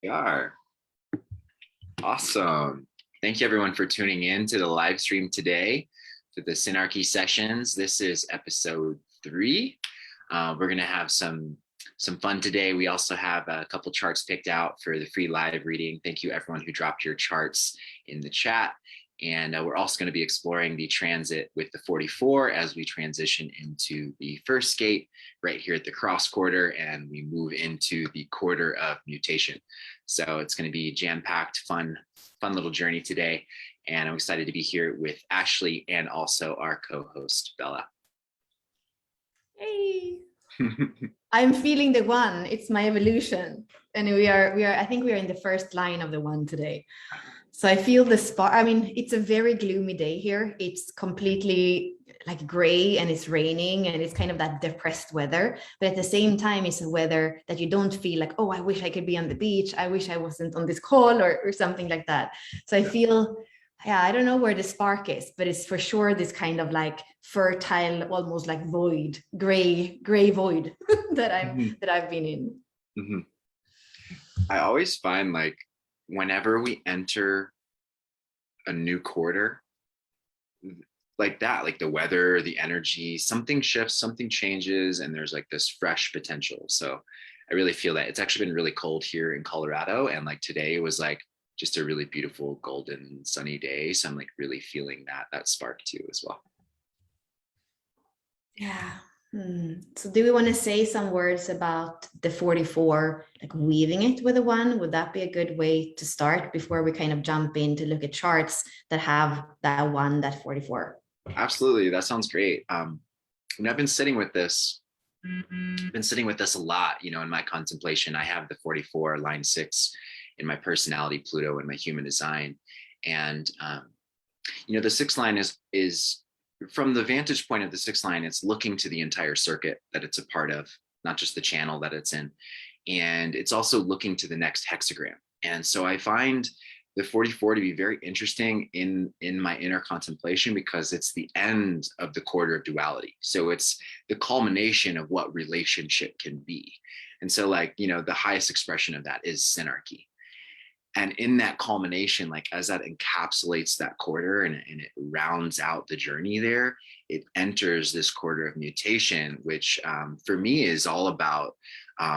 We are. Awesome. Thank you everyone for tuning in to the live stream today for the Synarchy sessions. This is episode 3. We're going to have some fun today. We also have a couple charts picked out for the free live reading. Thank you everyone who dropped your charts in the chat. And we're also going to be exploring the transit with the 44 as we transition into the first gate right here at the cross quarter, and we move into the quarter of mutation. So it's going to be jam-packed, fun little journey today. And I'm excited to be here with Ashley and also our co-host, Bella. Hey. I'm feeling the one. It's my evolution. And I think we are in the first line of the one today. So I feel the spark. I mean, it's a very gloomy day here. It's completely like gray and it's raining and it's kind of that depressed weather. But at the same time, it's a weather that you don't feel like, oh, I wish I could be on the beach. I wish I wasn't on this call or something like that. So I feel, yeah, I don't know where the spark is, but it's for sure this kind of like fertile, almost like void, gray void that I've been in. Mm-hmm. I always find like whenever we enter a new quarter like that, like the weather, the energy, something shifts, something changes, and there's like this fresh potential. So I really feel that. It's actually been really cold here in Colorado, and like today was like just a really beautiful golden sunny day. So I'm like really feeling that spark too as well. Yeah. So do we want to say some words about the 44, like weaving it with a 1? Would that be a good way to start before we kind of jump in to look at charts that have that 1, that 44? Absolutely. That sounds great. And I've been sitting with this. I've been sitting with this a lot, you know, in my contemplation. I have the 44 line 6 in my personality, Pluto, and my human design. And, you know, the 6th line is from the vantage point of the 6th line, it's looking to the entire circuit that it's a part of, not just the channel that it's in. And it's also looking to the next hexagram. And so I find the 44 to be very interesting in my inner contemplation because it's the end of the quarter of duality. So it's the culmination of what relationship can be. And so like, you know, the highest expression of that is synarchy. And in that culmination, like as that encapsulates that quarter and it rounds out the journey there, it enters this quarter of mutation, which for me is all about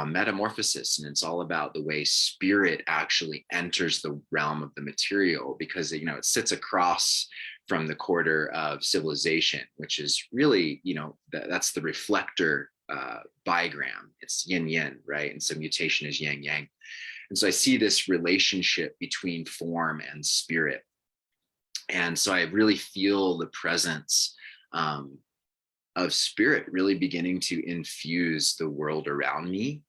metamorphosis. And it's all about the way spirit actually enters the realm of the material, because, you know, it sits across from the quarter of civilization, which is really, you know, that's the reflector bigram. It's yin yang, right? And so mutation is yang yang. And so I see this relationship between form and spirit. And so I really feel the presence of spirit really beginning to infuse the world around me.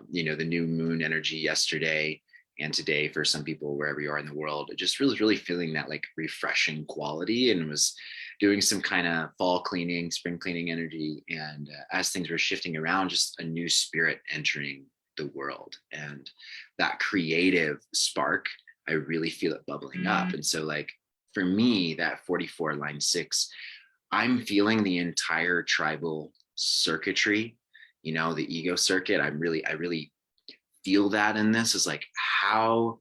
You know, the new moon energy yesterday and today for some people, wherever you are in the world, it just really feeling that like refreshing quality, and was doing some kind of fall cleaning, spring cleaning energy. And as things were shifting around, just a new spirit entering the world, and that creative spark, I really feel it bubbling up. And so like for me, that 44 line 6, I'm feeling the entire tribal circuitry, you know, the ego circuit. I really feel that in this is like, how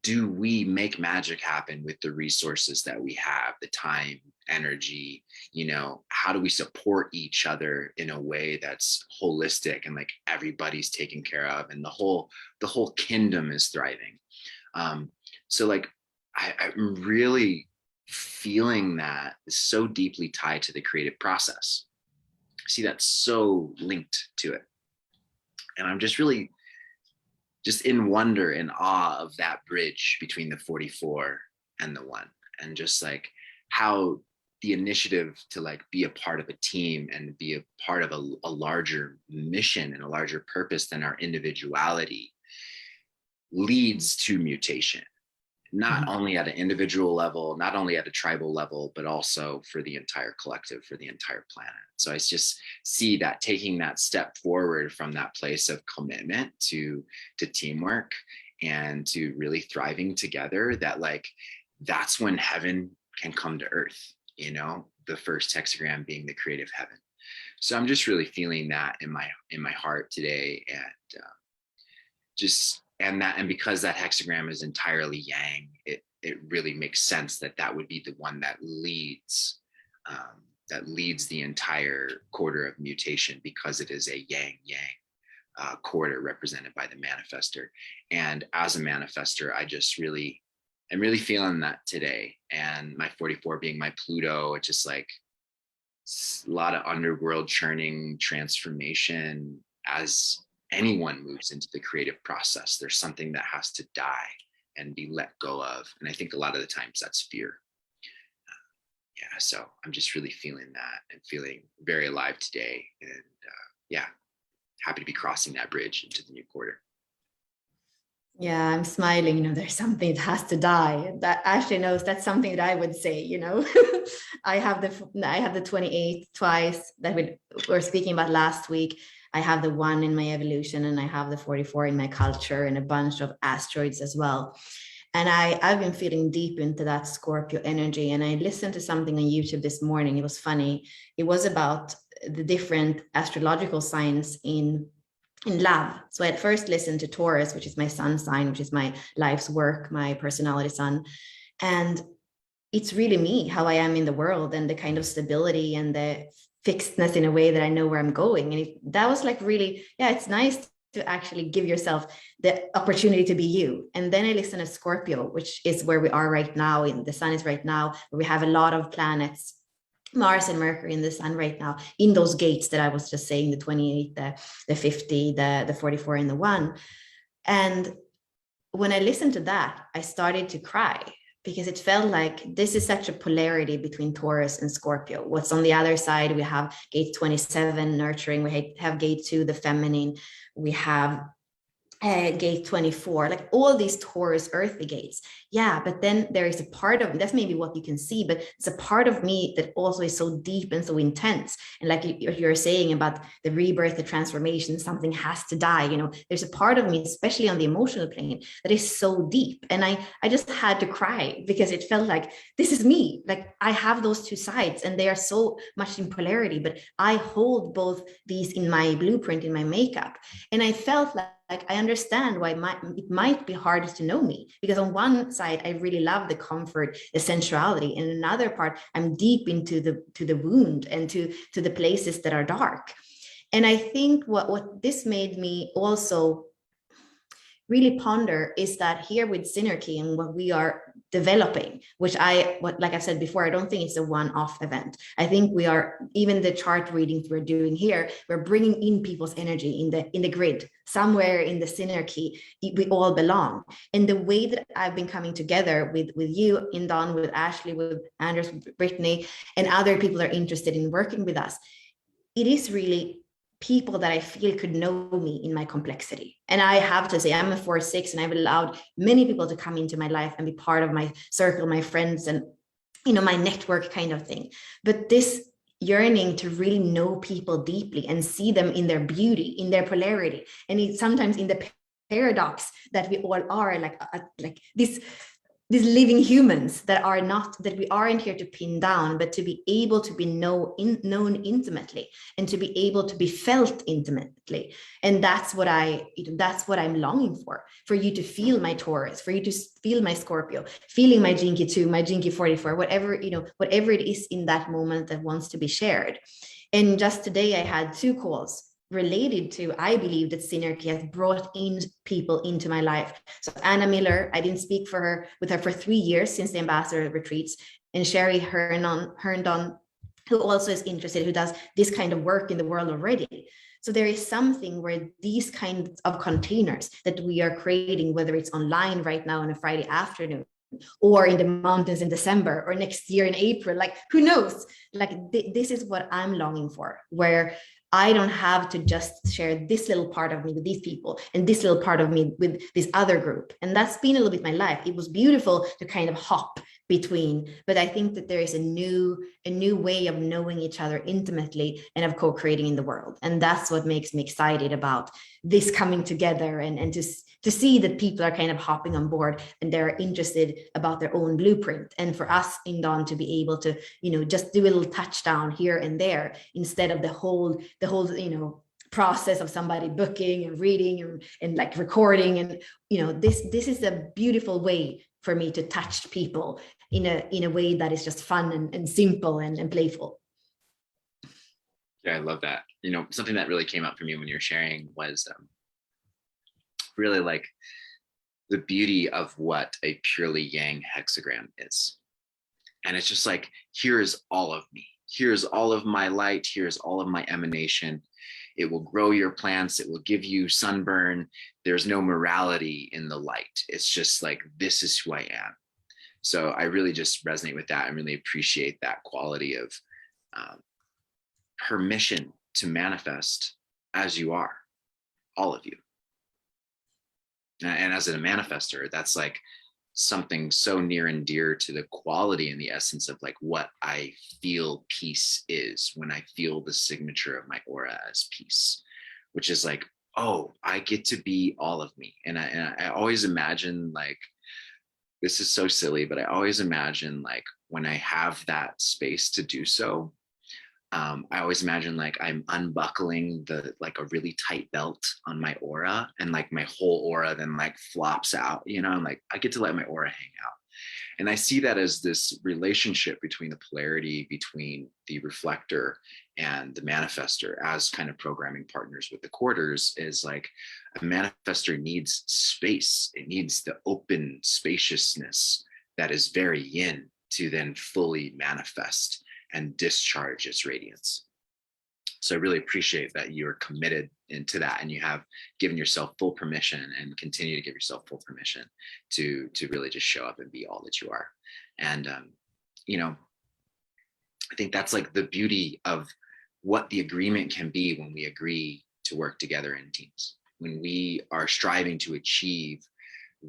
do we make magic happen with the resources that we have, the time, energy, you know, how do we support each other in a way that's holistic and like everybody's taken care of and the whole kingdom is thriving. So like I'm really feeling that is so deeply tied to the creative process. I see that so linked to it. And I'm just really just in wonder and awe of that bridge between the 44 and the 1, and just like how the initiative to like be a part of a team and be a part of a larger mission and a larger purpose than our individuality leads to mutation, not only at an individual level, not only at a tribal level, but also for the entire collective, for the entire planet. So I just see that taking that step forward from that place of commitment to teamwork and to really thriving together, that like, that's when heaven can come to earth, you know, the first hexagram being the creative heaven. So I'm just really feeling that in my heart today, and just and because that hexagram is entirely yang, it really makes sense that that would be the one that leads the entire quarter of mutation, because it is a yang quarter represented by the manifester. And as a manifester, I'm really feeling that today. And my 44 being my Pluto, it's just like a lot of underworld churning transformation. As anyone moves into the creative process, there's something that has to die and be let go of. And I think a lot of the times that's fear. Yeah, so I'm just really feeling that and feeling very alive today. And yeah, happy to be crossing that bridge into the new quarter. Yeah, I'm smiling. There's something that has to die. That Ashley knows that's something that I would say. I have the 28th twice that we were speaking about last week. I have the 1 in my evolution, and I have the 44 in my culture, and a bunch of asteroids as well. And I've been feeling deep into that Scorpio energy. And I listened to something on YouTube this morning. It was funny. It was about the different astrological signs in love. So I at first listened to Taurus, which is my sun sign, which is my life's work, my personality sun. And it's really me, how I am in the world, and the kind of stability and the fixedness in a way that I know where I'm going. And that was like really, yeah, it's nice to actually give yourself the opportunity to be you. And then I listen to Scorpio, which is where we are right now. In the sun is right now, where we have a lot of planets, Mars and Mercury in the sun right now, in those gates that I was just saying, the 28, the 50, the 44, and the 1. And when I listened to that, I started to cry, because it felt like this is such a polarity between Taurus and Scorpio. What's on the other side, we have gate 27, nurturing. We have gate 2, the feminine. We have gate 24, like all these Taurus earthly gates. Yeah, but then there is a part of, that's maybe what you can see, but it's a part of me that also is so deep and so intense. And like you're saying about the rebirth, the transformation, something has to die. There's a part of me, especially on the emotional plane, that is so deep. And I just had to cry, because it felt like this is me. Like I have those two sides, and they are so much in polarity, but I hold both these in my blueprint, in my makeup. And I felt like I understand why it might be hard to know me, because on one side, I really love the comfort, the sensuality, and another part, I'm deep into the wound and to the places that are dark. And I think what this made me also really ponder is that here with Synarchy and what we are developing, which like I said before, I don't think it's a one-off event. I think we are, even the chart readings we're doing here, we're bringing in people's energy in the grid, somewhere in the Synarchy, we all belong. And the way that I've been coming together with you, ẎnDon, with Ashley, with Anders, with Brittany, and other people that are interested in working with us, it is really people that I feel could know me in my complexity. And I have to say, I'm a 4/6, and I've allowed many people to come into my life and be part of my circle, my friends, and my network kind of thing. But this yearning to really know people deeply and see them in their beauty, in their polarity, and it's sometimes in the paradox that we all are, like these living humans that we aren't here to pin down, but to be able to be known intimately, and to be able to be felt intimately. And that's what I'm longing for you to feel my Taurus, for you to feel my Scorpio, feeling my Jinky 2, my Jinky 44, whatever it is in that moment that wants to be shared. And just today I had 2 calls related to, I believe that Synarchy has brought in people into my life. So Anna Miller, I didn't speak with her for 3 years since the ambassador retreats, and Sherry ẎnDon, who also is interested, who does this kind of work in the world already. So there is something where these kinds of containers that we are creating, whether it's online right now on a Friday afternoon, or in the mountains in December, or next year in April, like who knows, like this is what I'm longing for, where I don't have to just share this little part of me with these people and this little part of me with this other group. And that's been a little bit my life. It was beautiful to kind of hop between, but I think that there is a new way of knowing each other intimately and of co-creating in the world. And that's what makes me excited about this coming together, and to see that people are kind of hopping on board and they're interested about their own blueprint. And for us ẎnDon to be able to, just do a little touchdown here and there, instead of the whole, process of somebody booking and reading and like recording. And, this is a beautiful way for me to touch people in a way that is just fun and simple and playful. Yeah, I love that. Something that really came up for me when you were sharing was really like the beauty of what a purely yang hexagram is. And it's just like, here's all of me. Here's all of my light. Here's all of my emanation. It will grow your plants. It will give you sunburn. There's no morality in the light. It's just like, this is who I am. So I really just resonate with that and really appreciate that quality of permission to manifest as you are, all of you. And as a manifester, that's like something so near and dear to the quality and the essence of like what I feel peace is when I feel the signature of my aura as peace, which is like, oh, I get to be all of me. And I always imagine, like, this is so silly, but I always imagine like when I have that space to do so, I always imagine like I'm unbuckling like a really tight belt on my aura, and like my whole aura then like flops out, I'm like, I get to let my aura hang out. And I see that as this relationship between the polarity between the reflector and the manifester as kind of programming partners with the quarters. Is like a manifester needs space. It needs the open spaciousness that is very yin to then fully manifest and discharge its radiance. So I really appreciate that you're committed into that, and you have given yourself full permission and continue to give yourself full permission to really just show up and be all that you are. And I think that's like the beauty of what the agreement can be when we agree to work together in teams. When we are striving to achieve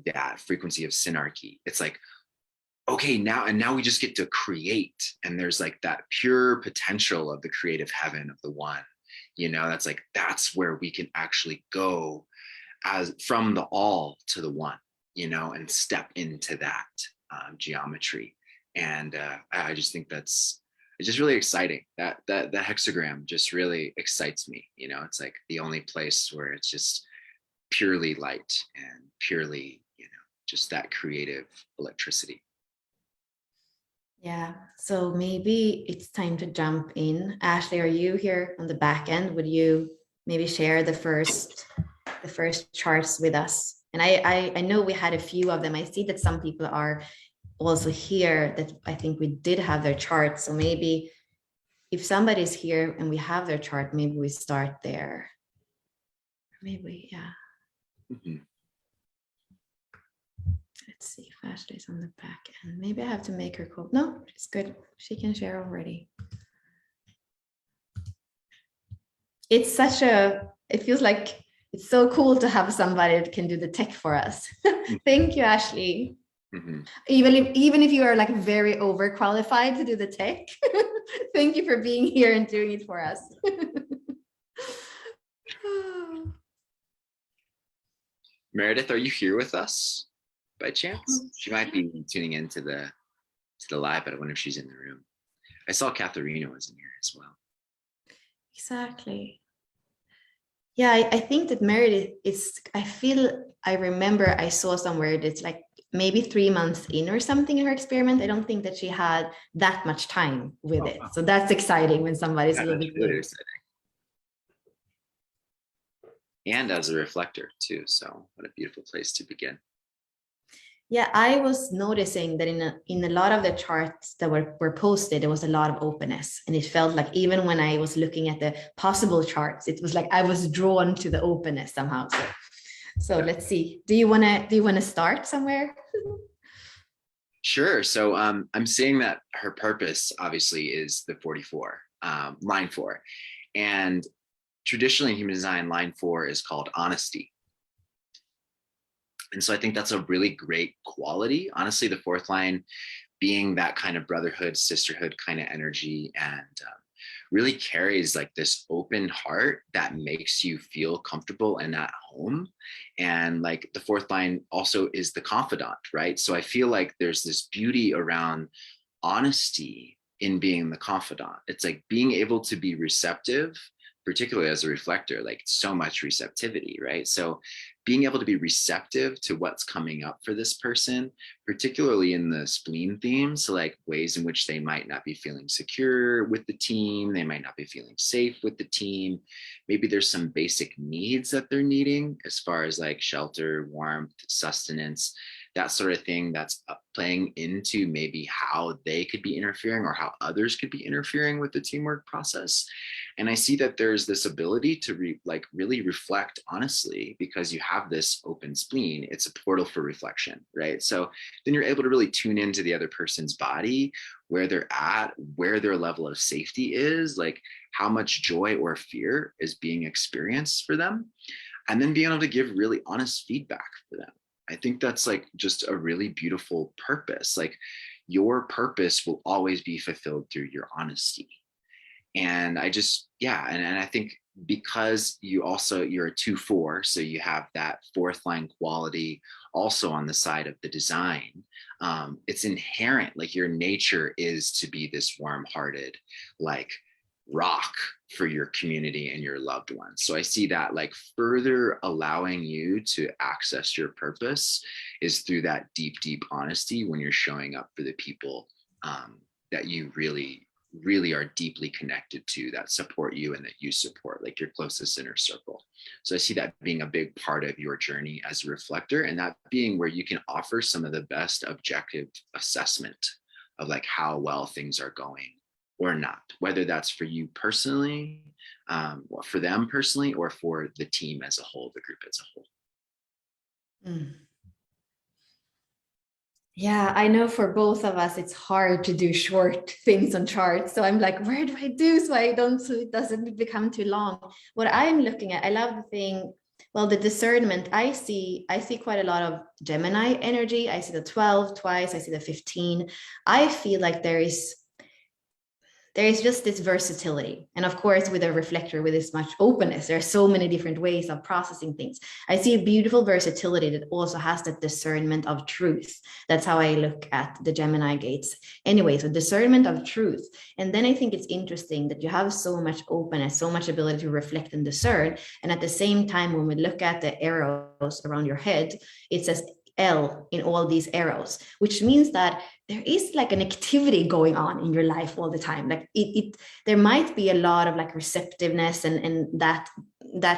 that frequency of synarchy, it's like, okay, now we just get to create, and there's like that pure potential of the creative heaven of the one, that's where we can actually go as from the all to the one, and step into that geometry. And I just think it's just really exciting. That hexagram just really excites me. It's like the only place where it's just purely light and purely, just that creative electricity. Yeah, so maybe it's time to jump in. Ashley, are you here on the back end? Would you maybe share the first charts with us? And I know we had a few of them. I see that some people are also here that I think we did have their charts. So maybe if somebody's here and we have their chart, maybe we start there. Maybe, yeah. Mm-hmm. Let's see if Ashley's on the back end. Maybe I have to make her cool. No, she's good. She can share already. It feels like it's so cool to have somebody that can do the tech for us. Thank you, Ashley. Mm-hmm. Even if you are like very overqualified to do the tech, thank you for being here and doing it for us. Meredith, are you here with us by chance? She might be tuning into the live, but I wonder if she's in the room. I saw Katharina was in here as well. Exactly. Yeah, I think that Meredith I remember I saw somewhere that's like maybe 3 months in or something in her experiment. I don't think that she had that much time with it. So that's exciting when somebody's a little bit really exciting. And as a reflector too. So what a beautiful place to begin. Yeah, I was noticing that in a lot of the charts that were posted, there was a lot of openness. And it felt like even when I was looking at the possible charts, it was like I was drawn to the openness somehow. So let's see. Do you wanna start somewhere? Sure. So I'm seeing that her purpose obviously is the 44, line 4. And traditionally in human design, line 4 is called honesty. And so I think that's a really great quality. Honestly, the 4th line being that kind of brotherhood, sisterhood kind of energy, and really carries like this open heart that makes you feel comfortable and at home. And like the 4th line also is the confidant, right? So I feel like there's this beauty around honesty in being the confidant. It's like being able to be receptive, particularly as a reflector, like so much receptivity, right? So being able to be receptive to what's coming up for this person, particularly in the spleen theme. So like ways in which they might not be feeling secure with the team, they might not be feeling safe with the team. Maybe there's some basic needs that they're needing as far as like shelter, warmth, sustenance, that sort of thing, that's playing into maybe how they could be interfering or how others could be interfering with the teamwork process. And I see that there's this ability to really reflect honestly, because you have this open spleen. It's a portal for reflection, right? So then you're able to really tune into the other person's body, where they're at, where their level of safety is, like how much joy or fear is being experienced for them, and then being able to give really honest feedback for them. I think that's like just a really beautiful purpose. Like your purpose will always be fulfilled through your honesty. And I just, yeah. And I think because you're a 2-4, so you have that fourth line quality also on the side of the design. It's inherent, like your nature is to be this warm-hearted, like rock for your community and your loved ones. So I see that like further allowing you to access your purpose is through that deep, deep honesty when you're showing up for the people that you really are deeply connected to, that support you and that you support, like your closest inner circle. So I see that being a big part of your journey as a reflector, and that being where you can offer some of the best objective assessment of like how well things are going or not, whether that's for you personally, or for them personally, or for the team as a whole, the group as a whole. Mm. Yeah, I know for both of us, it's hard to do short things on charts. So I'm like, where do I do so it doesn't become too long? What I'm looking at, I love the thing, well, the discernment, I see quite a lot of Gemini energy. I see the 12 twice, I see the 15. I feel like there is just this versatility. And of course, with a reflector, with this much openness, there are so many different ways of processing things. I see a beautiful versatility that also has that discernment of truth. That's how I look at the Gemini gates. Anyway, so discernment of truth. And then I think it's interesting that you have so much openness, so much ability to reflect and discern. And at the same time, when we look at the arrows around your head, it says L in all these arrows, which means that there is like an activity going on in your life all the time. Like there might be a lot of like receptiveness and that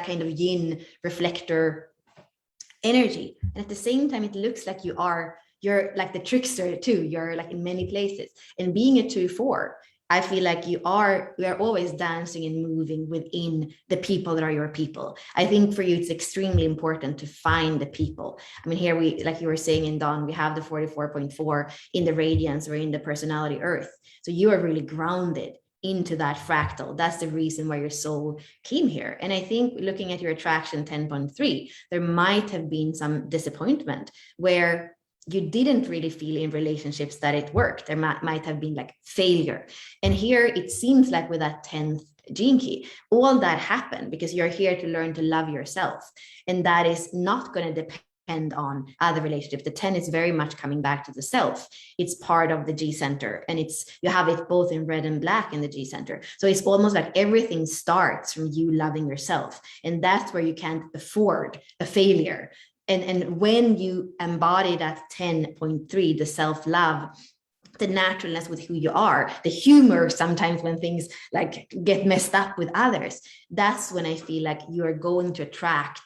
kind of yin reflector energy. And at the same time, it looks like you're like the trickster too. You're like in many places. And being a 2-4, I feel like we are always dancing and moving within the people that are your people. I think for you, it's extremely important to find the people. I mean, here we, like you were saying in Dawn, we have the 44.4 in the radiance or in the personality earth. So you are really grounded into that fractal. That's the reason why your soul came here. And I think looking at your attraction 10.3, there might have been some disappointment where you didn't really feel in relationships that it worked. There might have been like failure. And here it seems like with that 10th gene key, all that happened because you're here to learn to love yourself. And that is not going to depend on other relationships. The 10 is very much coming back to the self. It's part of the G center, and you have it both in red and black in the G center. So it's almost like everything starts from you loving yourself. And that's where you can't afford a failure. And when you embody that 10.3, the self-love, the naturalness with who you are, the humor sometimes when things like get messed up with others, that's when I feel like you're going to attract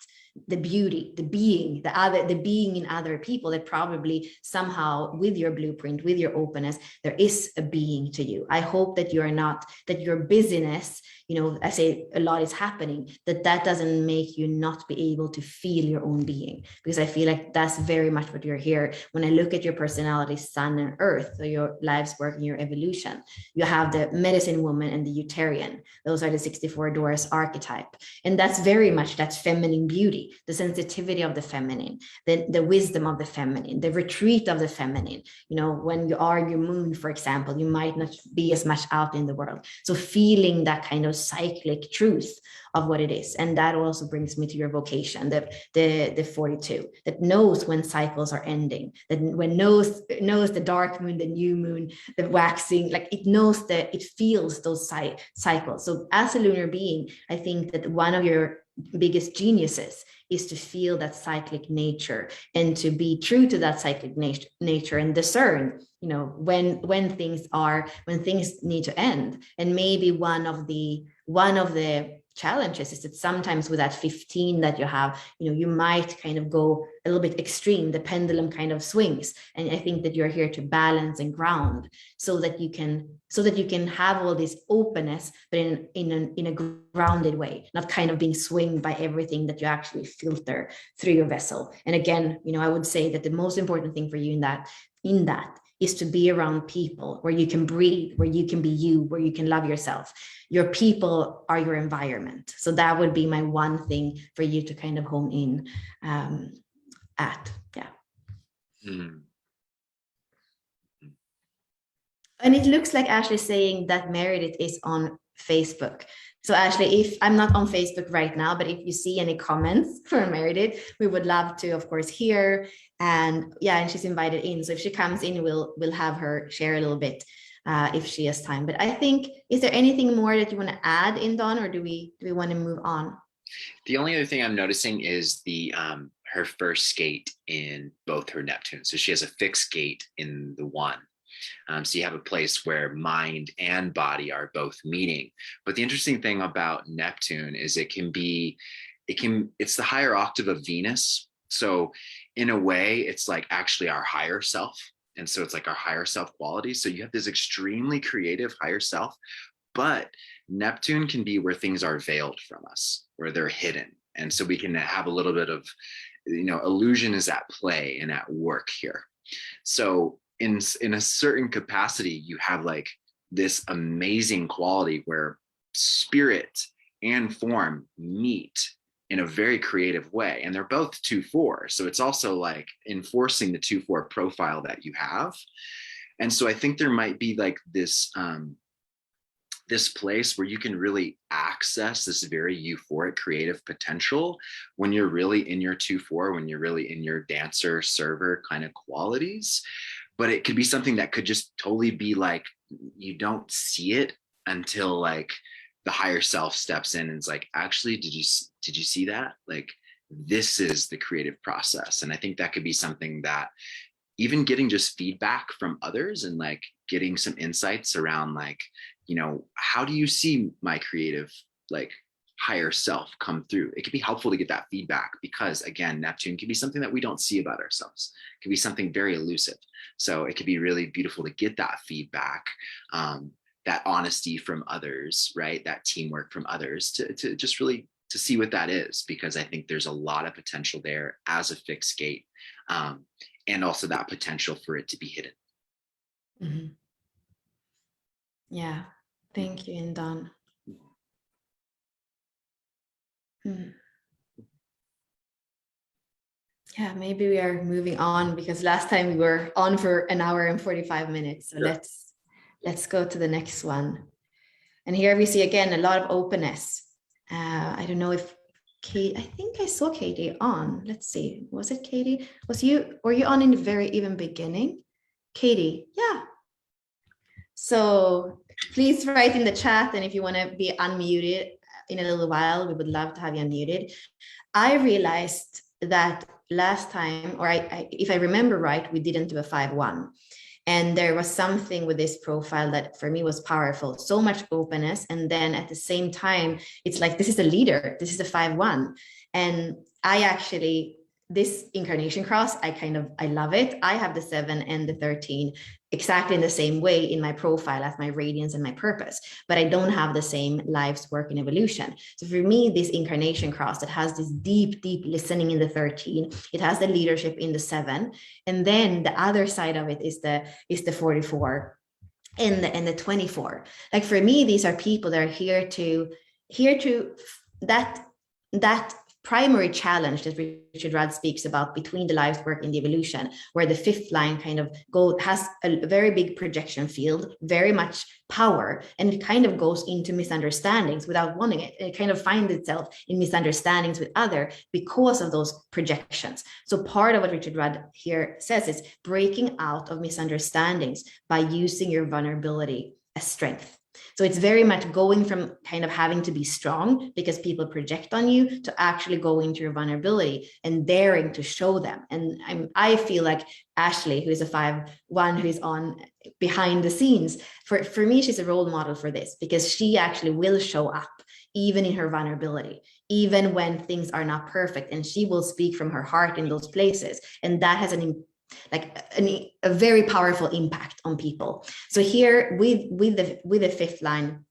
the beauty, the being in other people that probably somehow with your blueprint, with your openness, there is a being to you. I hope that that your busyness, I say a lot is happening, that doesn't make you not be able to feel your own being, because I feel like that's very much what you're here. When I look at your personality, sun and earth, so your life's work and your evolution, you have the medicine woman and the Utarian. Those are the 64 doors archetype. And that's very much that feminine beauty, the sensitivity of the feminine, the wisdom of the feminine, the retreat of the feminine. When you are your moon, for example, you might not be as much out in the world. So feeling that kind of cyclic truth of what it is. And that also brings me to your vocation, the 42, that knows when cycles are ending, that when knows the dark moon, the new moon, the waxing, like it knows that it feels those cycles. So as a lunar being, I think that one of your biggest geniuses is to feel that cyclic nature and to be true to that cyclic nature and discern, you know, when things need to end. And maybe one of the challenges is that sometimes with that 15 that you have, you know, you might kind of go a little bit extreme, the pendulum kind of swings. And I think that you're here to balance and ground so that you can have all this openness, but in a grounded way, not kind of being swinged by everything that you actually filter through your vessel. And again, you know, I would say that the most important thing for you in that is to be around people where you can breathe, where you can be you, where you can love yourself. Your people are your environment. So that would be my one thing for you to kind of hone in at. Yeah. Mm. And it looks like Ashley saying that Meredith is on Facebook. So Ashley, if I'm not on Facebook right now, but if you see any comments for Meredith, we would love to, of course, hear. And yeah, and she's invited in. So if she comes in, we'll have her share a little bit if she has time. But I think, is there anything more that you want to add, ẎnDon, or do we want to move on? The only other thing I'm noticing is the her first gate in both her Neptune. So she has a fixed gate in the 1. So you have a place where mind and body are both meeting. But the interesting thing about Neptune is it's the higher octave of Venus. So in a way, it's like actually our higher self. And so it's like our higher self quality. So you have this extremely creative higher self, but Neptune can be where things are veiled from us, where they're hidden. And so we can have a little bit of, you know, illusion is at play and at work here. So in a certain capacity, you have like this amazing quality where spirit and form meet in a very creative way. And they're both 2-4. So it's also like enforcing the 2-4 profile that you have. And so I think there might be like this, this place where you can really access this very euphoric creative potential when you're really in your 2-4, when you're really in your dancer server kind of qualities. But it could be something that could just totally be like, you don't see it until like the higher self steps in and is like, actually, did you see that? Like, this is the creative process. And I think that could be something that even getting just feedback from others and like getting some insights around like, you know, how do you see my creative, like higher self come through? It could be helpful to get that feedback because again, Neptune can be something that we don't see about ourselves. It could be something very elusive. So it could be really beautiful to get that feedback, that honesty from others, right? That teamwork from others to just really to see what that is, because I think there's a lot of potential there as a fixed gate, and also that potential for it to be hidden. Mm-hmm. Yeah, thank you, ẎnDon. Yeah, maybe we are moving on because last time we were on for 1 hour and 45 minutes. So sure. Let's go to the next one. And here we see again a lot of openness. I don't know if Kate, I think I saw Katie on. Let's see, was it Katie? Were you on in the very even beginning? Katie, yeah. So please write in the chat, and if you want to be unmuted in a little while, we would love to have you unmuted. I realized that last time, or if I remember right, we didn't do a 5-1. And there was something with this profile that for me was powerful, so much openness. And then at the same time, it's like, this is a leader, this is a 5-1. And I actually, this incarnation cross, I love it. I have the 7 and the 13 exactly in the same way in my profile as my radiance and my purpose, but I don't have the same life's work and evolution. So for me, this incarnation cross that has this deep listening in the 13, it has the leadership in the 7, and then the other side of it is the 44 and the 24. Like for me, these are people that are here to that primary challenge that Richard Rudd speaks about between the life's work and the evolution, where the fifth line kind of has a very big projection field, very much power, and it kind of goes into misunderstandings without wanting it. It kind of finds itself in misunderstandings with other because of those projections. So part of what Richard Rudd here says is breaking out of misunderstandings by using your vulnerability as strength. So it's very much going from kind of having to be strong because people project on you to actually going into your vulnerability and daring to show them. And I feel like Ashley, who is a 5-1, who is on behind the scenes, for me, she's a role model for this, because she actually will show up even in her vulnerability, even when things are not perfect, and she will speak from her heart in those places. And that has a very powerful impact on people. So here with the fifth line,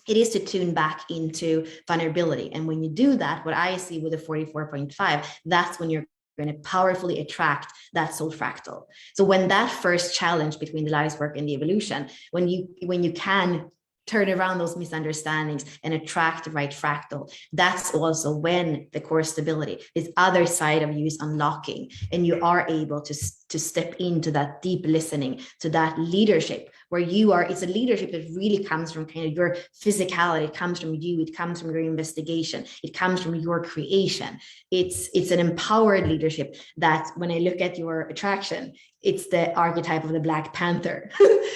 it is to tune back into vulnerability. And when you do that, what I see with the 44.5, that's when you're going to powerfully attract that soul fractal. So when that first challenge between the life's work and the evolution, when you can turn around those misunderstandings and attract the right fractal, that's also when the core stability, this other side of you, is unlocking, and you are able to step into that deep listening, to that leadership where you are. It's a leadership that really comes from kind of your physicality. It comes from you. It comes from your investigation. It comes from your creation. It's an empowered leadership that, when I look at your attraction, it's the archetype of the Black Panther.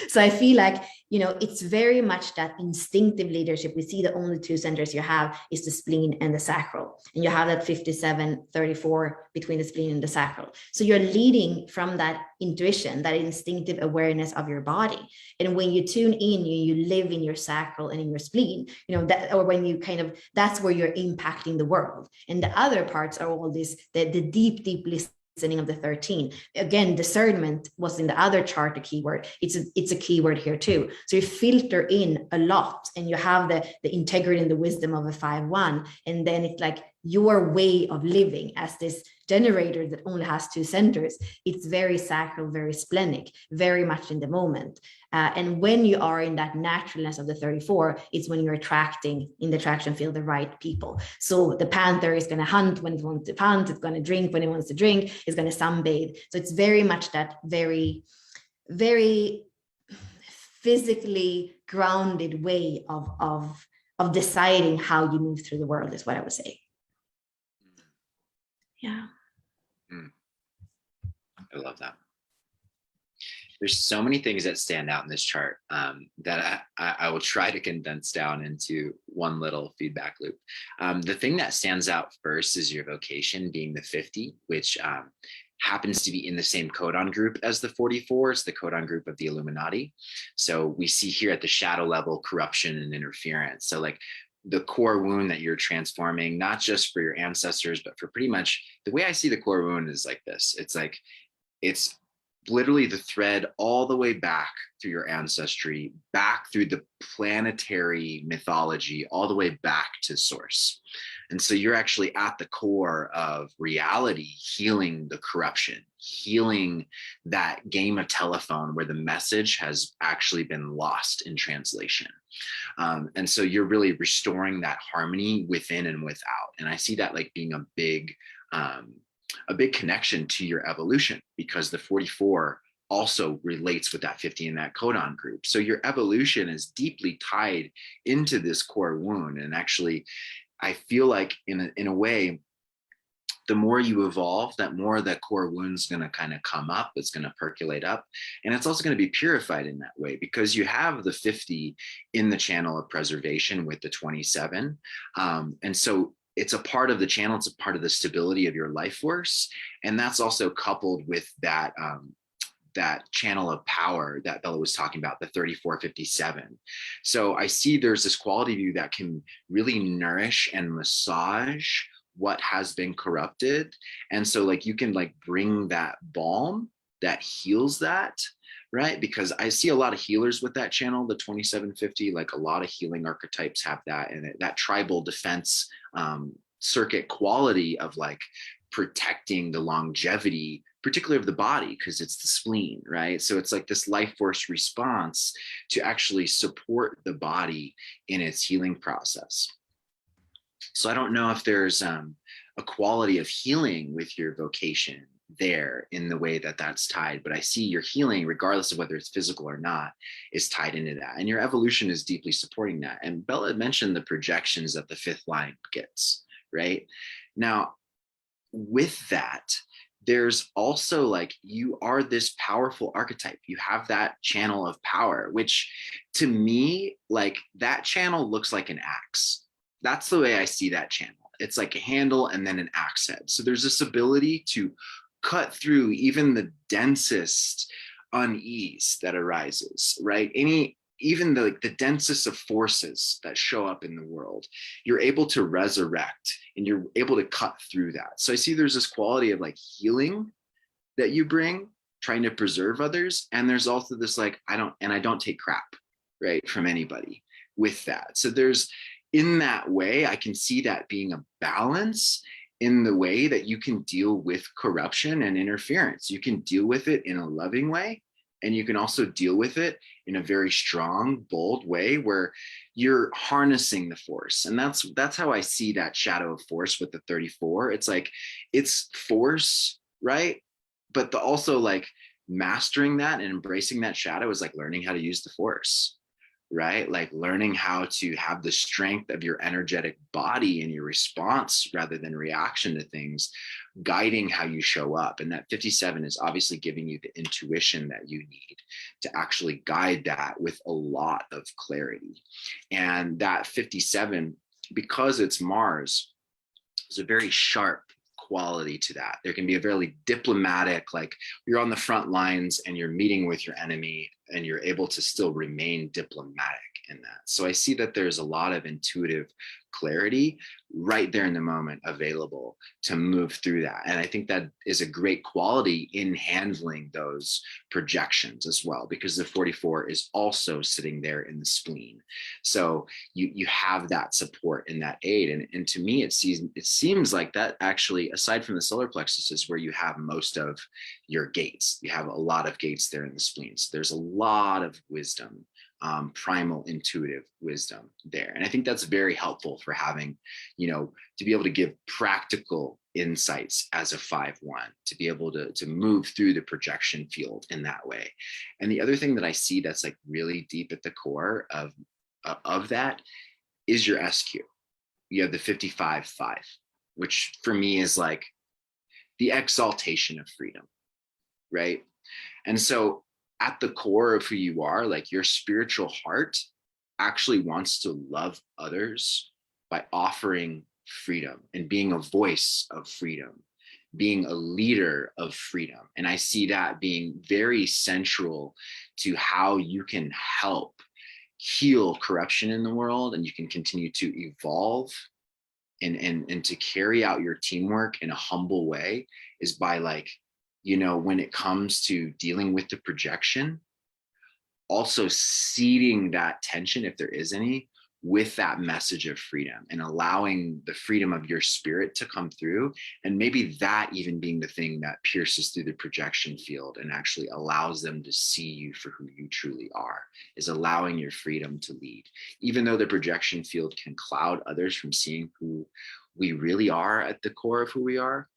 So I feel like, it's very much that instinctive leadership. We see the only two centers you have is the spleen and the sacral. And you have that 57-34 between the spleen and the sacral. So you're leading from that intuition, that instinctive awareness of your body. And when you tune in, you live in your sacral and in your spleen, or when you that's where you're impacting the world. And the other parts are all this, the deep listening of the 13. Again, discernment was in the other chart a keyword. It's a keyword here too. So you filter in a lot, and you have the integrity and the wisdom of a 5-1, and then it's like your way of living as this generator that only has two centers. It's very sacral, very splenic, very much in the moment. And when you are in that naturalness of the 34, it's when you're attracting in the attraction field the right people. So the panther is going to hunt when it wants to hunt. It's going to drink when it wants to drink. It's going to sunbathe. So it's very much that very, very physically grounded way of deciding how you move through the world, is what I would say. Yeah. I love that. There's so many things that stand out in this chart that I will try to condense down into one little feedback loop. The thing that stands out first is your vocation being the 50, which happens to be in the same codon group as the 44. It's the codon group of the Illuminati. So we see here at the shadow level corruption and interference. So like the core wound that you're transforming, not just for your ancestors, but for pretty much the way I see the core wound is like this. It's literally the thread all the way back through your ancestry, back through the planetary mythology, all the way back to source. And so you're actually at the core of reality, healing the corruption, healing that game of telephone where the message has actually been lost in translation. And so you're really restoring that harmony within and without. And I see that like being a big connection to your evolution, because the 44 also relates with that 50 in that codon group. So your evolution is deeply tied into this core wound. And actually, I feel like in a way, the more you evolve, that more that core wound's going to kind of come up. It's going to percolate up. And it's also going to be purified in that way, because you have the 50 in the channel of preservation with the 27. And so it's a part of the channel. It's a part of the stability of your life force. And that's also coupled with that, that channel of power that Bella was talking about, the 3457. So I see there's this quality of you that can really nourish and massage what has been corrupted. And so like you can like bring that balm that heals that, right? Because I see a lot of healers with that channel, the 2750, like a lot of healing archetypes have that, and that tribal defense circuit quality of like protecting the longevity, particularly of the body, because it's the spleen, right? So it's like this life force response to actually support the body in its healing process. So I don't know if there's a a quality of healing with your vocation there in the way that that's tied. But I see your healing, regardless of whether it's physical or not, is tied into that. And your evolution is deeply supporting that. And Bella mentioned the projections that the fifth line gets, right? Now, with that, there's also like, you are this powerful archetype. You have that channel of power, which to me, like that channel looks like an axe. That's the way I see that channel. It's like a handle and then an axe head. So there's this ability to cut through even the densest unease that arises, right? Even the densest of forces that show up in the world, you're able to resurrect and you're able to cut through that. So I see there's this quality of like healing that you bring, trying to preserve others. And there's also this like, I don't take crap, right, from anybody with that. So there's, in that way, I can see that being a balance in the way that you can deal with corruption and interference. You can deal with it in a loving way, and you can also deal with it in a very strong, bold way where you're harnessing the force. And that's how I see that shadow of force with the 34. It's like, it's force, right? But also like mastering that and embracing that shadow is like learning how to use the force, right? Like learning how to have the strength of your energetic body and your response rather than reaction to things, guiding how you show up. And that 57 is obviously giving you the intuition that you need to actually guide that with a lot of clarity. And that 57, because it's Mars, is a very sharp quality to that. There can be a very diplomatic, like you're on the front lines and you're meeting with your enemy and you're able to still remain diplomatic in that. So I see that there's a lot of intuitive clarity right there in the moment available to move through that. And I think that is a great quality in handling those projections as well, because the 44 is also sitting there in the spleen. So you have that support in that aid. And to me, it seems like that actually, aside from the solar plexus, is where you have most of your gates. You have a lot of gates there in the spleen. So there's a lot of wisdom, primal intuitive wisdom there. And I think that's very helpful for having, to be able to give practical insights as a 5-1, to be able to move through the projection field in that way. And the other thing that I see that's like really deep at the core of that is your SQ. You have the 55-5, which for me is like the exaltation of freedom, right? And so at the core of who you are, like your spiritual heart actually wants to love others by offering freedom and being a voice of freedom, being a leader of freedom. And I see that being very central to how you can help heal corruption in the world, and you can continue to evolve and to carry out your teamwork in a humble way, is by like, when it comes to dealing with the projection, also seeding that tension, if there is any, with that message of freedom and allowing the freedom of your spirit to come through. And maybe that even being the thing that pierces through the projection field and actually allows them to see you for who you truly are, is allowing your freedom to lead. Even though the projection field can cloud others from seeing who we really are at the core of who we are,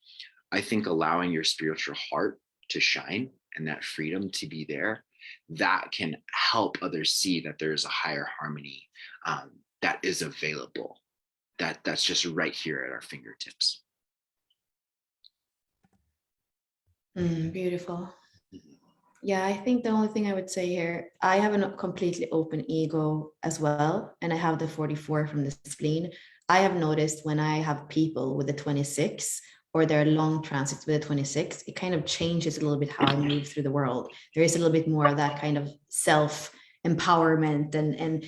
I think allowing your spiritual heart to shine and that freedom to be there, that can help others see that there's a higher harmony that is available, that's just right here at our fingertips. Beautiful. Yeah, I think the only thing I would say here, I have a completely open ego as well, and I have the 44 from the spleen. I have noticed when I have people with the 26 or their long transits with the 26, it kind of changes a little bit how I move through the world. There is a little bit more of that kind of self-empowerment and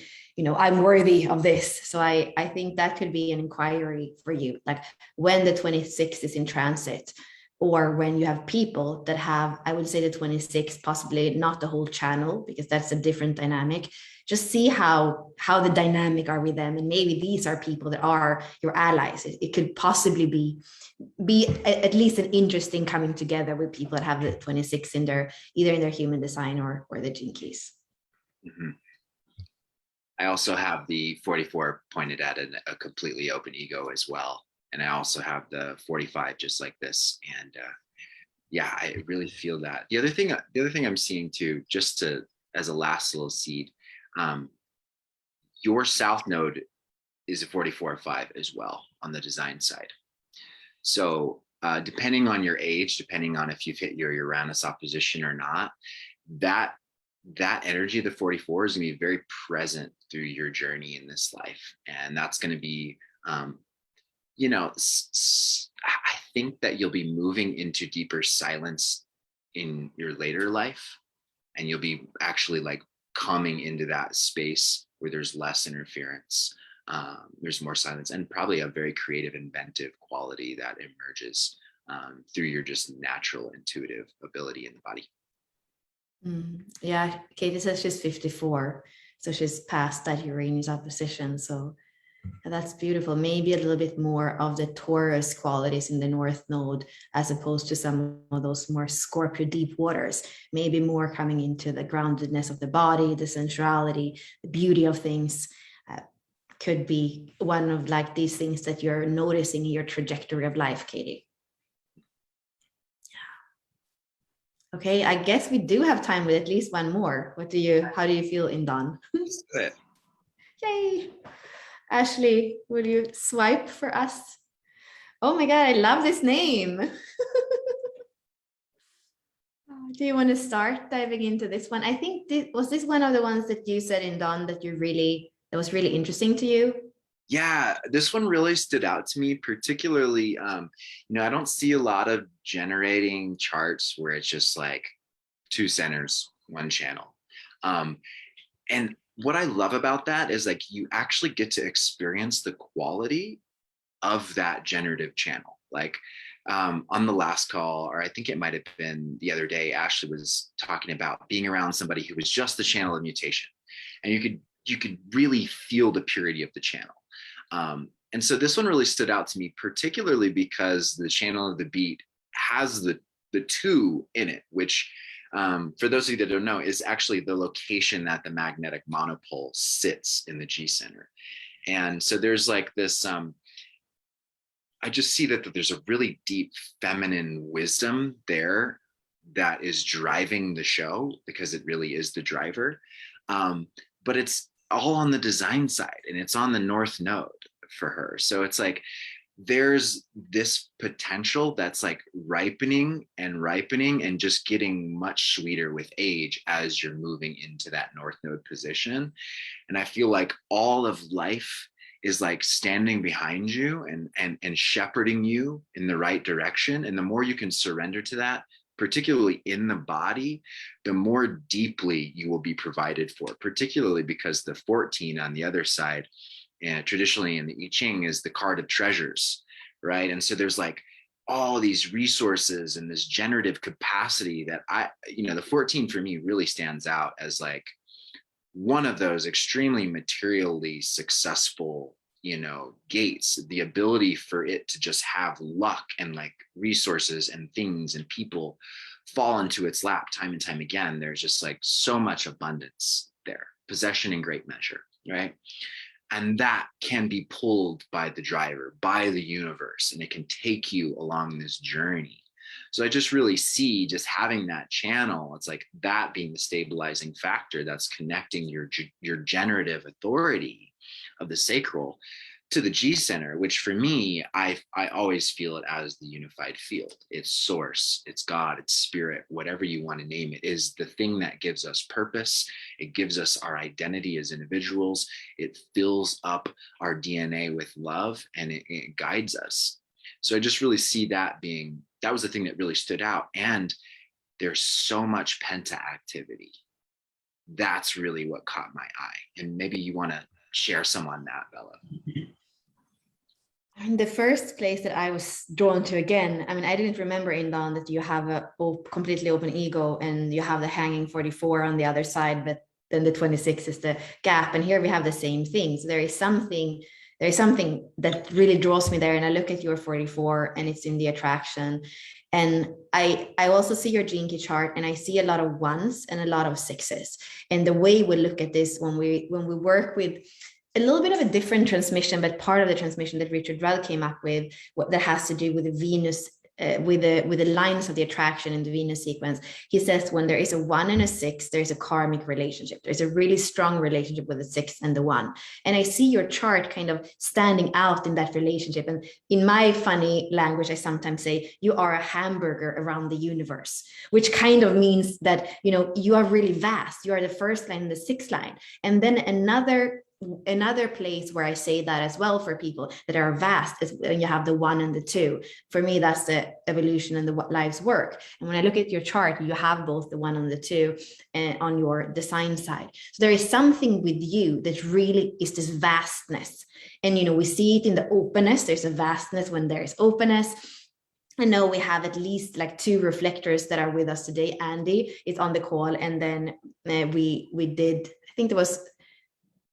I'm worthy of this. So I think that could be an inquiry for you. Like when the 26 is in transit, or when you have people that have, I would say the 26, possibly not the whole channel, because that's a different dynamic. Just see how the dynamic are with them. And maybe these are people that are your allies. It could possibly be at least an interesting coming together with people that have the 26 in their, either in their human design or the gene keys. Mm-hmm. I also have the 44 pointed at a completely open ego as well. And I also have the 45 just like this. And yeah, I really feel that. The other thing I'm seeing too, just to as a last little seed, your south node is a 44-5 as well on the design side. So depending on your age, depending on if you've hit your Uranus opposition or not, that energy, the 44, is going to be very present through your journey in this life. And that's going to be, you know, I think that you'll be moving into deeper silence in your later life. And you'll be actually like coming into that space where there's less interference. There's more silence and probably a very creative, inventive quality that emerges through your just natural intuitive ability in the body. Yeah, Katie says she's 54, so she's past that Uranus opposition. So that's beautiful. Maybe a little bit more of the Taurus qualities in the North Node, as opposed to some of those more Scorpio deep waters. Maybe more coming into the groundedness of the body, the sensuality, the beauty of things. Could be one of like these things that you're noticing in your trajectory of life, Katie. Okay, I guess we do have time with at least one more. How do you feel, ẎnDon? Good. Yay. Ashley, will you swipe for us? Oh my God, I love this name. Do you want to start diving into this one? I think was this one of the ones that you said, ẎnDon, that was really interesting to you? Yeah, this one really stood out to me, particularly, I don't see a lot of generating charts where it's just like 2 centers, 1 channel. And what I love about that is like you actually get to experience the quality of that generative channel. Like on the last call, or I think it might have been the other day, Ashley was talking about being around somebody who was just the channel of mutation. And you could really feel the purity of the channel. And so this one really stood out to me, particularly because the channel of the beat has the 2 in it, which for those of you that don't know, is actually the location that the magnetic monopole sits in the G center. And so there's like this, I just see that there's a really deep feminine wisdom there that is driving the show, because it really is the driver. But it's all on the design side, and it's on the North Node for her. So it's like there's this potential that's like ripening and just getting much sweeter with age as you're moving into that North Node position. And I feel like all of life is like standing behind you and shepherding you in the right direction. And the more you can surrender to that, particularly in the body, the more deeply you will be provided for, particularly because the 14 on the other side, and traditionally in the I Ching, is the card of treasures, right? And so there's like all these resources and this generative capacity that the 14 for me really stands out as like one of those extremely materially successful, gates, the ability for it to just have luck and like resources and things and people fall into its lap time and time again. There's just like so much abundance there, possession in great measure, right? And that can be pulled by the driver, by the universe, and it can take you along this journey. So I just really see just having that channel, it's like that being the stabilizing factor that's connecting your generative authority of the sacral to the G center, which for me, I always feel it as the unified field. It's source, it's God, it's spirit, whatever you want to name it, is the thing that gives us purpose. It gives us our identity as individuals. It fills up our DNA with love, and it guides us. So I just really see that was the thing that really stood out. And there's so much penta activity. That's really what caught my eye. And maybe you want to share some on that, Bella. In the first place that I was drawn to, again, I didn't remember, ẎnDon, that you have a completely open ego and you have the hanging 44 on the other side, but then the 26 is the gap. And here we have the same thing. So there is something that really draws me there. And I look at your 44 and it's in the attraction. And I also see your gene key chart, and I see a lot of 1s and a lot of 6s. And the way we look at this when we work with a little bit of a different transmission, but part of the transmission that Richard Rudd came up with, what that has to do with the Venus, with the lines of the attraction in the Venus sequence. He says when there is a 1 and a 6, there's a karmic relationship. There's a really strong relationship with the 6 and the 1. And I see your chart kind of standing out in that relationship. And in my funny language, I sometimes say you are a hamburger around the universe, which kind of means that, you know, you are really vast. You are the first line and the 6th line. And then another place where I say that as well for people that are vast is when you have the 1 and the 2. For me, that's the evolution and the life's work. And when I look at your chart, you have both the 1 and the 2 on your design side. So there is something with you that really is this vastness. And, you know, we see it in the openness. There's a vastness when there's openness. I know we have at least like 2 reflectors that are with us today. Andy is on the call. And then we did, I think there was,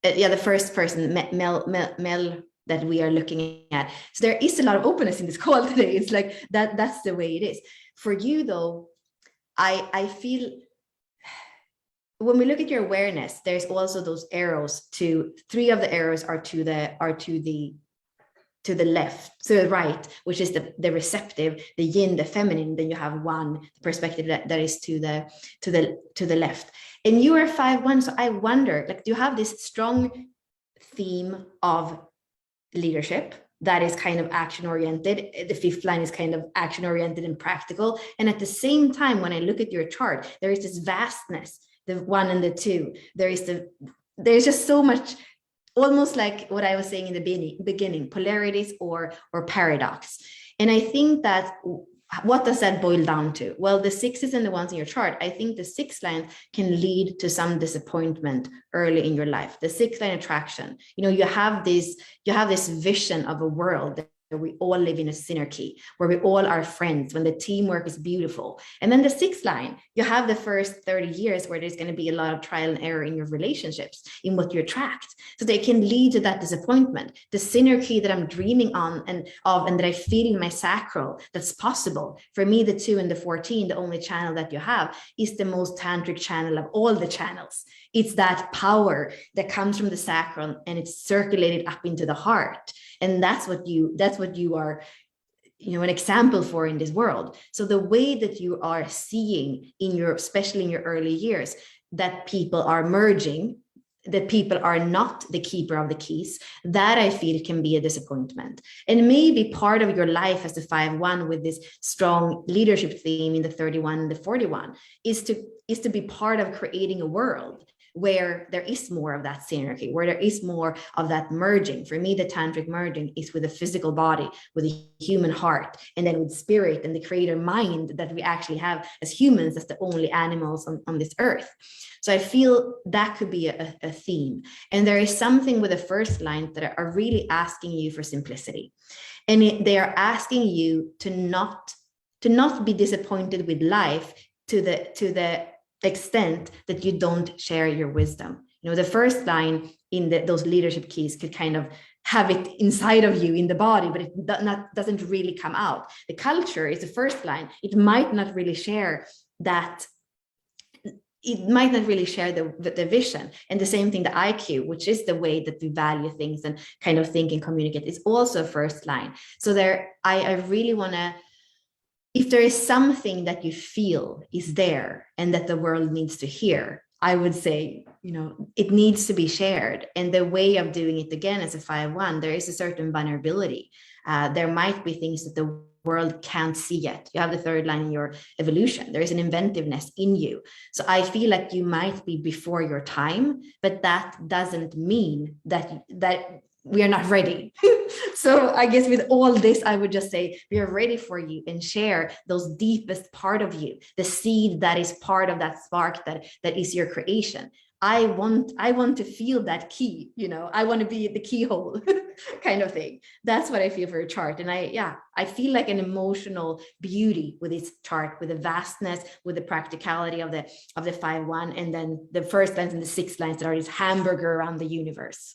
the first person, Mel, that we are looking at. So there is a lot of openness in this call today. It's like that's the way it is. For you though, I feel when we look at your awareness, there's also those arrows. 3 of the arrows are to the left, to the right, which is the receptive, the yin, the feminine. Then you have 1 perspective that is to the left. And you are 5-1. So I wonder, like, do you have this strong theme of leadership that is kind of action oriented? The 5th line is kind of action oriented and practical. And at the same time, when I look at your chart, there is this vastness, the 1 and the 2. There's just so much, almost like what I was saying in the beginning, polarities or paradox. And I think that, what does that boil down to? Well, the 6s and the 1s in your chart, I think the 6th line can lead to some disappointment early in your life. The 6th line attraction, you know, you have this vision of a world where we all live in a synarchy, where we all are friends, when the teamwork is beautiful. And then the 6th line, you have the first 30 years where there's going to be a lot of trial and error in your relationships, in what you attract. So they can lead to that disappointment. The synarchy that I'm dreaming on and that I feel in my sacral, that's possible. For me, the 2 and the 14, the only channel that you have, is the most tantric channel of all the channels. It's that power that comes from the sacral and it's circulated up into the heart. And that's what you are, you know, an example for in this world. So the way that you are seeing especially in your early years, that people are merging, that people are not the keeper of the keys, that I feel can be a disappointment. And maybe part of your life as the 5-1 with this strong leadership theme in the 31 and the 41 is to be part of creating a world where there is more of that synarchy, where there is more of that merging. For me, the tantric merging is with the physical body, with the human heart, and then with spirit and the creator mind that we actually have as humans, as the only animals on this earth. So I feel that could be a theme. And there is something with the first line that are really asking you for simplicity. And they are asking you to not be disappointed with life to the extent that you don't share your wisdom. You know, the first line in those leadership keys could kind of have it inside of you in the body, but it doesn't really come out. The culture is the first line. It might not really share that. It might not really share the vision. And the same thing, the IQ, which is the way that we value things and kind of think and communicate, is also first line. So I really want to, if there is something that you feel is there and that the world needs to hear, I would say, you know, it needs to be shared. And the way of doing it, again, as a 5-1, there is a certain vulnerability. There might be things that the world can't see yet. You have the 3rd line in your evolution. There is an inventiveness in you. So I feel like you might be before your time, but that doesn't mean that we are not ready. So I guess with all this, I would just say we are ready for you, and share those deepest part of you, the seed that is part of that spark that is your creation. I want to feel that key, you know, I want to be the keyhole kind of thing. That's what I feel for a chart. And I feel like an emotional beauty with its chart, with the vastness, with the practicality of the 5-1, and then the first lines and the 6th lines that are this hamburger around the universe.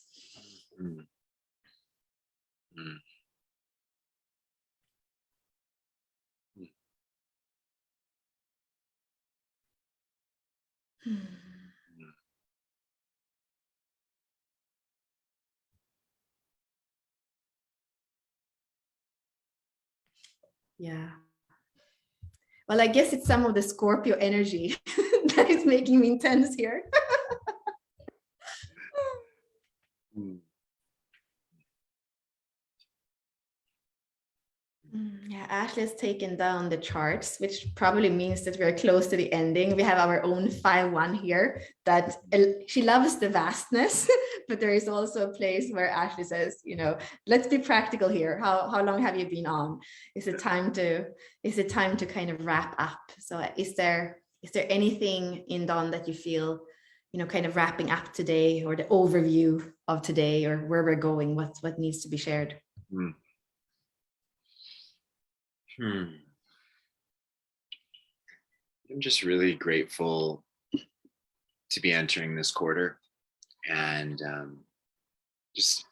Mm. Mm. Hmm. Yeah. Well, I guess it's some of the Scorpio energy that is making me intense here. Yeah, Ashley has taken down the charts, which probably means that we're close to the ending. We have our own 5-1 here that she loves the vastness, but there is also a place where Ashley says, you know, let's be practical here. How long have you been on? Is it time to kind of wrap up? So is there anything in Don that you feel, you know, kind of wrapping up today, or the overview of today, or where we're going, what needs to be shared? I'm just really grateful to be entering this quarter, and just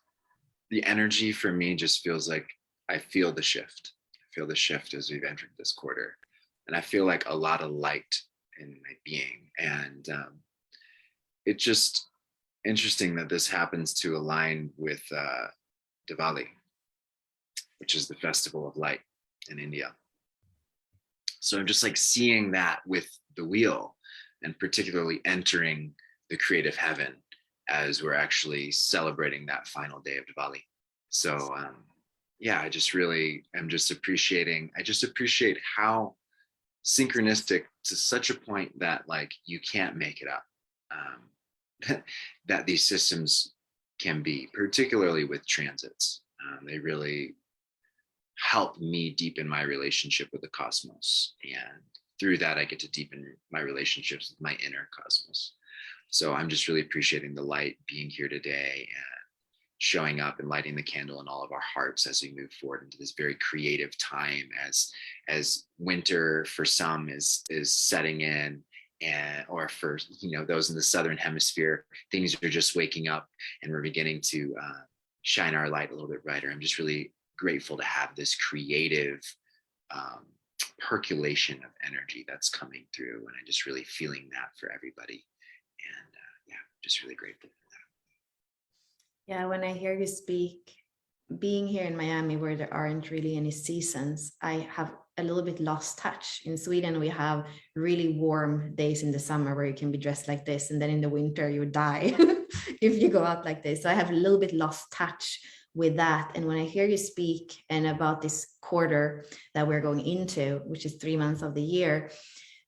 the energy for me just feels like I feel the shift. I feel the shift as we've entered this quarter, and I feel like a lot of light in my being. And it's just interesting that this happens to align with Diwali, which is the festival of light in India. So I'm just like seeing that with the wheel, and particularly entering the creative heaven as we're actually celebrating that final day of Diwali. So yeah, I just appreciate how synchronistic to such a point that like you can't make it up, that these systems can be, particularly with transits. They really help me deepen my relationship with the cosmos, and through that I get to deepen my relationships with my inner cosmos. So I'm just really appreciating the light being here today, and showing up and lighting the candle in all of our hearts as we move forward into this very creative time, as winter for some is setting in, and or for, you know, those in the southern hemisphere, things are just waking up and we're beginning to shine our light a little bit brighter. I'm just really grateful to have this creative percolation of energy that's coming through, and I'm just really feeling that for everybody. And yeah, just really grateful for that. Yeah, when I hear you speak, being here in Miami where there aren't really any seasons, I have a little bit lost touch. In Sweden, we have really warm days in the summer where you can be dressed like this, and then in the winter you would die if you go out like this. So I have a little bit lost touch with that. And when I hear you speak and about this quarter that we're going into, which is 3 months of the year,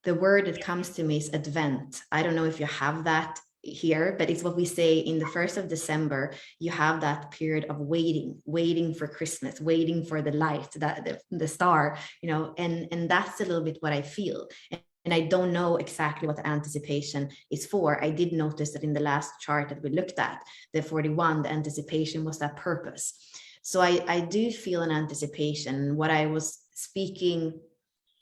the word that comes to me is Advent. I don't know if you have that here, but it's what we say in the 1st of December. You have that period of waiting for Christmas, waiting for the light, that the star, you know, and that's a little bit what I feel. And I don't know exactly what the anticipation is for. I did notice that in the last chart that we looked at, the 41, the anticipation was that purpose. So I do feel an anticipation. What I was speaking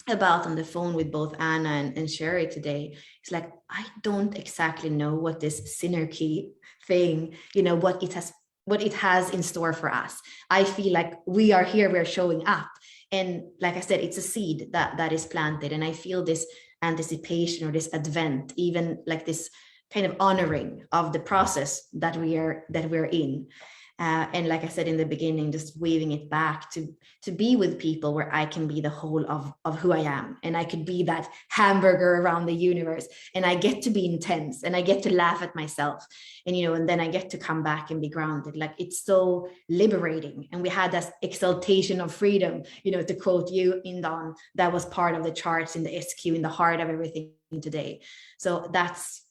about on the phone with both Anna and Sherry today, it's like, I don't exactly know what this Synarchy thing, you know, what it has in store for us. I feel like we are here, we're showing up. And like I said, it's a seed that is planted. And I feel this anticipation or this Advent, even like this kind of honoring of the process that we're in. And like I said in the beginning, just weaving it back to be with people where I can be the whole of who I am, and I could be that hamburger around the universe, and I get to be intense, and I get to laugh at myself, and you know, and then I get to come back and be grounded. Like, it's so liberating. And we had this exaltation of freedom, you know, to quote you, ẎnDon, that was part of the charts in the SQ, in the heart of everything today. So that's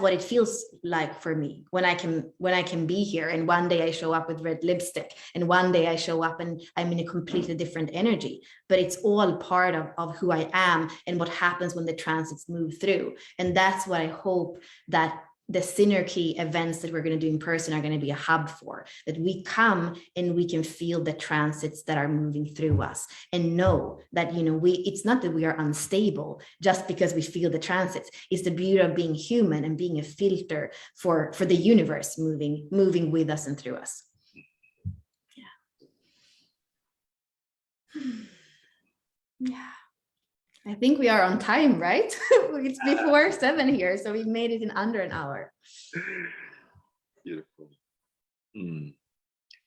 what it feels like for me when I can be here. And one day I show up with red lipstick, and one day I show up and I'm in a completely different energy, but it's all part of who I am and what happens when the transits move through. And that's what I hope that the Synarchy events that we're going to do in person are going to be a hub for, that we come and we can feel the transits that are moving through us, and know that, you know, it's not that we are unstable just because we feel the transits. It's the beauty of being human and being a filter for the universe moving with us and through us. Yeah. I think we are on time, right? It's before 7 here, so we made it in under an hour. Beautiful.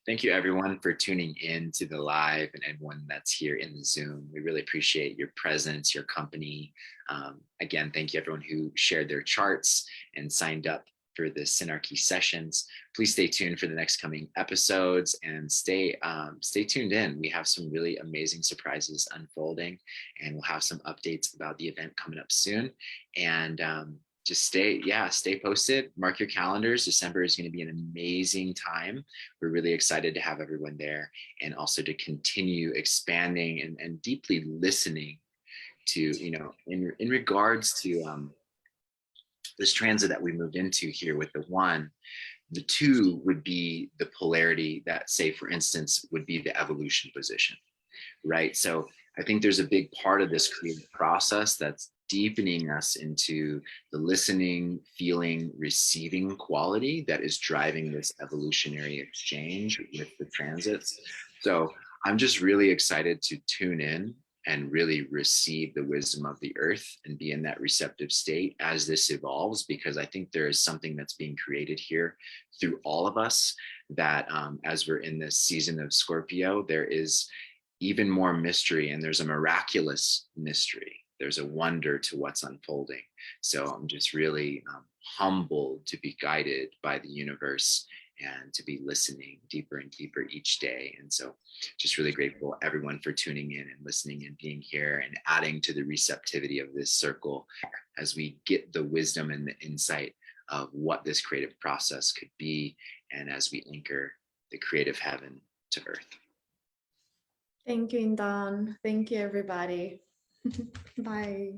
Thank you, everyone, for tuning in to the live and everyone that's here in the Zoom. We really appreciate your presence, your company. Again, thank you, everyone who shared their charts and signed up for the Synarchy sessions. Please stay tuned for the next coming episodes and stay tuned in. We have some really amazing surprises unfolding, and we'll have some updates about the event coming up soon. And just stay posted. Mark your calendars. December is going to be an amazing time. We're really excited to have everyone there, and also to continue expanding and deeply listening to, in regards to this transit that we moved into here with the 1. The 2 would be the polarity that, say, for instance, would be the evolution position, right? So I think there's a big part of this creative process that's deepening us into the listening, feeling, receiving quality that is driving this evolutionary exchange with the transits. So I'm just really excited to tune in and really receive the wisdom of the earth and be in that receptive state as this evolves, because I think there is something that's being created here through all of us that as we're in this season of Scorpio, there is even more mystery, and there's a miraculous mystery. There's a wonder to what's unfolding. So I'm just really humbled to be guided by the universe and to be listening deeper and deeper each day. And so just really grateful, everyone, for tuning in and listening and being here and adding to the receptivity of this circle as we get the wisdom and the insight of what this creative process could be, and as we anchor the creative heaven to earth. Thank you, ẎnDon. Thank you, everybody. Bye.